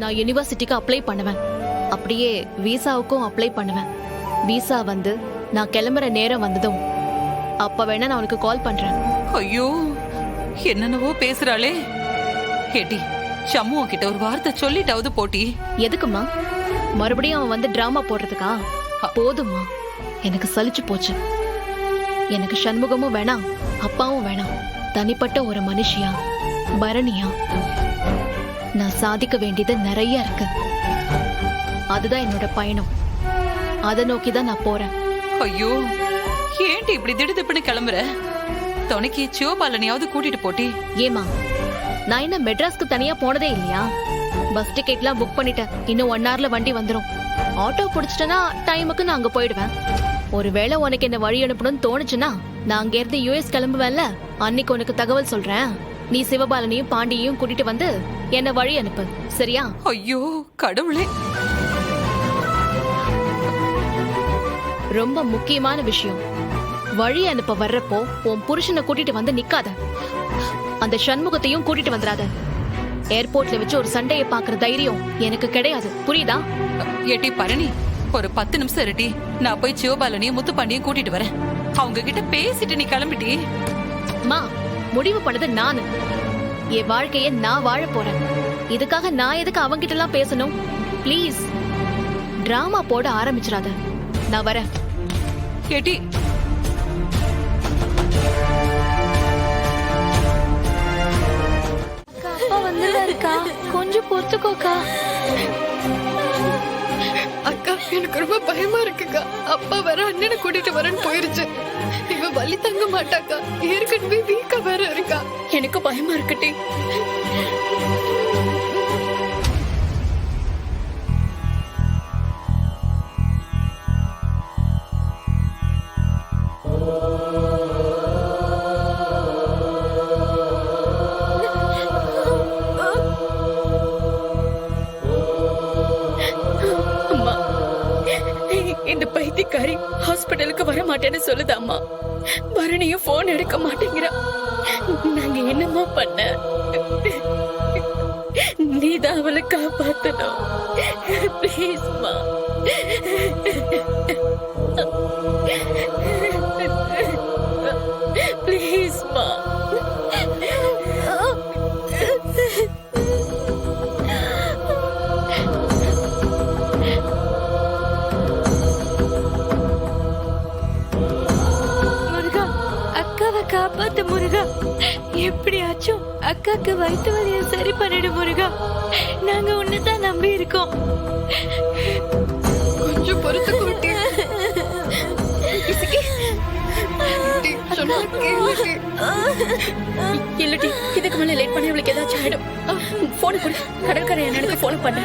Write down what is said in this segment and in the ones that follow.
நான் யுனிவர்சிட்டிக்கு அப்ளை பண்ணுவேன். அப்படியே விசாவுக்கும் அப்ளை பண்ணுவேன். விசா வந்து நான் கிளம்புற நேரம் வந்ததும் அப்ப வேணா நான் உனக்கு கால் பண்றேன். ஐயோ, என்னென்னவோ பேசுறாளே. கேட்டி, சம்முவ கிட்ட ஒரு வார்த்தை சொல்லிட்டாவது போட்டி. எதுக்குமா மறுபடியும் அவன் வந்து டிராமா போடுறதுக்கா? போதுமா, எனக்கு சலிச்சு போச்சு. எனக்கு சண்முகமும் வேணாம், அப்பாவும் வேணாம். தனிப்பட்ட ஒரு மனுஷியா, பரணியா, நான் சாதிக்க வேண்டியது நிறைய இருக்கு. அதுதான் என்னோட பயணம். அதை நோக்கிதான் நான் போறேன். ஐயோ, ஏன்டி இப்படி திடுதிப்புன்னு கிளம்புற? துணைக்கு சிவபாலனையாவது கூட்டிட்டு போட்டி. ஏமா, நான் என்ன மெட்ராஸ்க்கு தனியா போனதே இல்லையா? பஸ் டிக்கெட்லாம் புக் பண்ணிட்டேன். இன்னும் 1 hourல வண்டி வந்துரும். ஆட்டோ பிடிச்சிட்டேன்னா டைமுக்கு நான் அங்க போயிடுவேன். ஒருவேளை உனக்கு என்ன வழி அனுப்பணும்னு தோணுச்சுன்னா நான் அங்க இருந்து US கிளம்புவேன்ல, அன்னைக்கு உனக்கு தகவல் சொல்றேன். நீ சிவபாலனையும் பாண்டியையும் கூட்டிட்டு வந்து என்ன வழி அனுப்பு, சரியா? ஐயோ கடவுளே. ரொம்ப முக்கியமான விஷயம், வழி அனுப்ப வர்றப்போ உன் புருஷனை கூட்டிட்டு வந்து நிக்காத. அந்த சண்முகத்தையும் கூட்டிட்டு வந்துடாத. ஏர்போர்ட்ல வச்சு ஒரு சண்டையை பாக்குற தைரியம் எனக்கு கிடையாது, புரியுதா? ஏட்டி பரணி, ஒரு 10 நிமிஷம் இருட்டி. நான் போய் சிவபாலனையும் முத்துப்பாண்டியும் கூட்டிட்டு வரேன். அவங்க கிட்ட பேசிட்டு நீ கிளம்பிட்டி. மா, முடிவு பண்ணது நானு. என் வாழ்க்கைய நான் வாழ போறேன். இதுக்காக நான் எதுக்கு அவங்கிட்ட எல்லாம் பேசணும்? ப்ளீஸ் டிராமா போட ஆரம்பிச்சிடாத. நான் வரேன். கேட்டி, அப்பா வந்துருக்கா, கொஞ்சம் பொறுத்துக்கோக்கா. அக்கா, எனக்கு ரொம்ப பயமா இருக்குக்கா. அப்பா வர அண்ணனை கூட்டிட்டு வரேன்னு போயிருச்சு. இவ வலி தங்க மாட்டாக்கா. ஏற்கனவே வீக்கா வேற இருக்கா. எனக்கு பயமா இருக்குட்டி. இந்த பைத்தியக்காரி ஹாஸ்பிட்டலுக்கு வர மாட்டேன்னு சொல்லுது அம்மா. பரணியும் போன் எடுக்க மாட்டேங்கிறா. நாங்க என்னம்மா பண்ண? நீதான் அவளை காப்பாத்தணும். ப்ளீஸ்மா. ப்ளீஸ்மா. காப்பாத்து முருகா. எப்படியாச்சும் அக்காக்கு வயிற்று வலியை சரி பண்ணிடு முருகா. நாங்க உன்னைதான் நம்பி இருக்கோம். கொஞ்சம் பொறுத்து கூட்டி. இல்லடி, இதுக்கு மேல லேட் பண்ணி அவளுக்கு ஏதாச்சும் ஆயிடும். போன கொடு, கடற்கரை எனக்கு போன் பண்ண.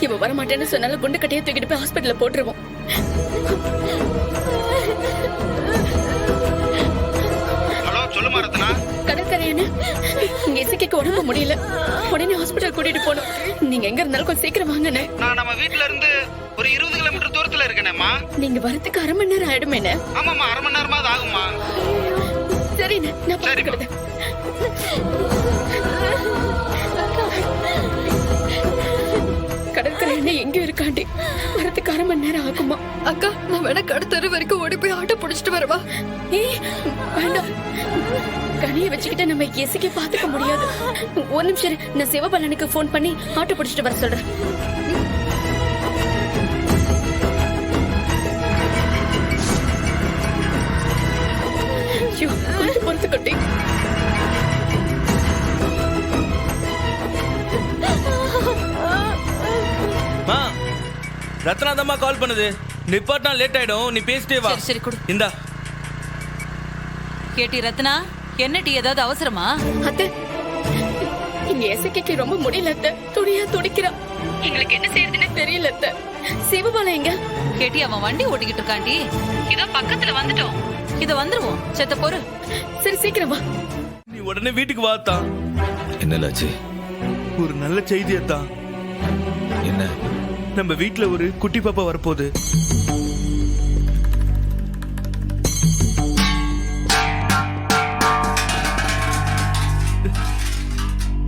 இவ வரமாட்டேன்னு சொன்னாலும் குண்டு கட்டையை தூக்கிட்டு போய் ஹாஸ்பிட்டல்ல போட்டுருவோம். கடற்கரையான இங்க இசைக்கு உடம்பு முடியல. உடனே ஹாஸ்பிட்டல் கூட்டிட்டு போனோம். நீங்க எங்க இருந்தாலும் கொஞ்சம் சீக்கிரம் வாங்கண்ணே. நான் நம்ம வீட்ல இருந்து ஒரு 20 கிலோமீட்டர் தூரத்துல இருக்கேனேம்மா. நீங்க வரதுக்கு 1/2 மணி நேரம் ஆயிடுமேண்ணே. ஆமாம்மா, 1/2 மணி நேரமாவது ஆகுமா? சரிண்ணே, நான் பாத்துக்கிட்டேன். கடற்கரை என்ன எங்க இருக்காண்டி? வரதுக்கு 1/2 மணி நேரம் ஆகுமா? அக்கா, நான் வேணா கடற்கரை வரைக்கும் ஓடி போய் ஆட்டோ பிடிச்சிட்டு வரவா? வேண்டாம், கனியை வச்சுக்கிட்டு நம்ம எசிக்க பாத்துக்க முடியாது. ஒரு நிமிஷம், நான் சிவபாலனுக்கு போன் பண்ணி ஆட்டோ பிடிச்சிட்டு வர சொல்றேன். கொஞ்சம் பொறுத்து கட்டி. ரத்னா தான் கால் பண்ணுது. நிப்பாட்டா லேட் ஆயிடும், நீ பேசிட்டே வா. சரி கொடு. இந்தா. கேட்டி ரத்னா, என்ன டீ, ஏதாவது அவசரமா? அத்தை, இங்க எசைக்கு ரொம்ப முடியல அத்தை. துடியா துடிக்கிறா. எங்களுக்கு என்ன செய்யறதுன்னு தெரியல அத்தை. சிவபாலம் எங்க? கேட்டி, அவன் வண்டி ஓட்டிக்கிட்டு இருக்காண்டி. இதோ பக்கத்துல வந்துட்டோம். இத வந்துருவோம். செத்த பொறு. சரி, சீக்கிரம் வா. நீ உடனே வீட்டுக்கு வாத்தா. என்னலாச்சு? ஒரு நல்ல செய்தியத்தான். என்ன? நம்ம வீட்ல ஒரு குட்டி பாப்பா வரப்போகுது.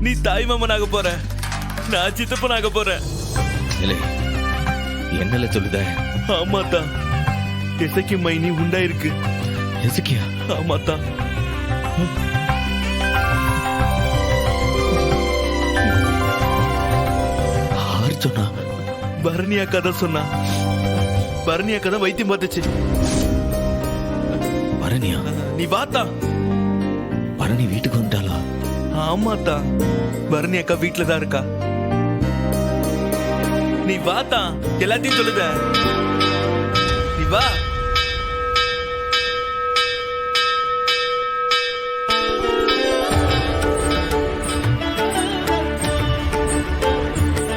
நீ தாய் மாமனாக போற. நான் சித்தப்பனாக போறேன். இல்லை என்னல சொல்லுத? ஆமாத்தா, எசக்கி மைனி உண்டாயிருக்கு. எசக்கியா? ஆமாத்தா. யார் சொன்னா? பரணி அக்கா தான் சொன்னா. பரணி அக்கா தான் வைத்தியம் பார்த்துச்சு. பரணியா? நீ வாத்தா. பரணி வீட்டுக்கு வந்துட்டாளா? ஆமாத்தா, பரணி அக்கா வீட்டுல தான் இருக்கா. நீ வாத்தா, எல்லாத்தையும் சொல்லுத. நீ வா.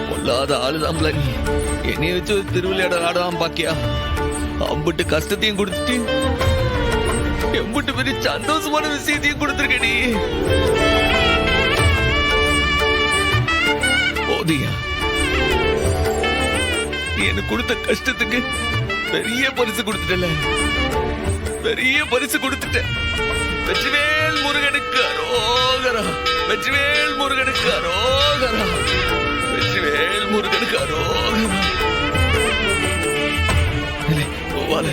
பொல்லாத ஆளுதான்ல நீ. என்னைய வச்சு ஒரு திருவிளையாட ஆடலாம் பாக்கியா? அம்புட்டு கஷ்டத்தையும் கொடுத்துட்டு எம்புட்டு பெரிய சந்தோஷமான விஷயத்தையும் கொடுத்துருக்க நீ. போதியா, நீ எனக்கு கொடுத்த கஷ்டத்துக்கு பெரிய பரிசு கொடுத்துட்டல. பெரிய பரிசு கொடுத்துட்ட. வெற்றிவேல் முருகனுக்கு அரோகரா. வெற்றிவேல் முருகனுக்கு அரோகரா. வெற்றிவேல் முருகனுக்கு அரோகரா. போவால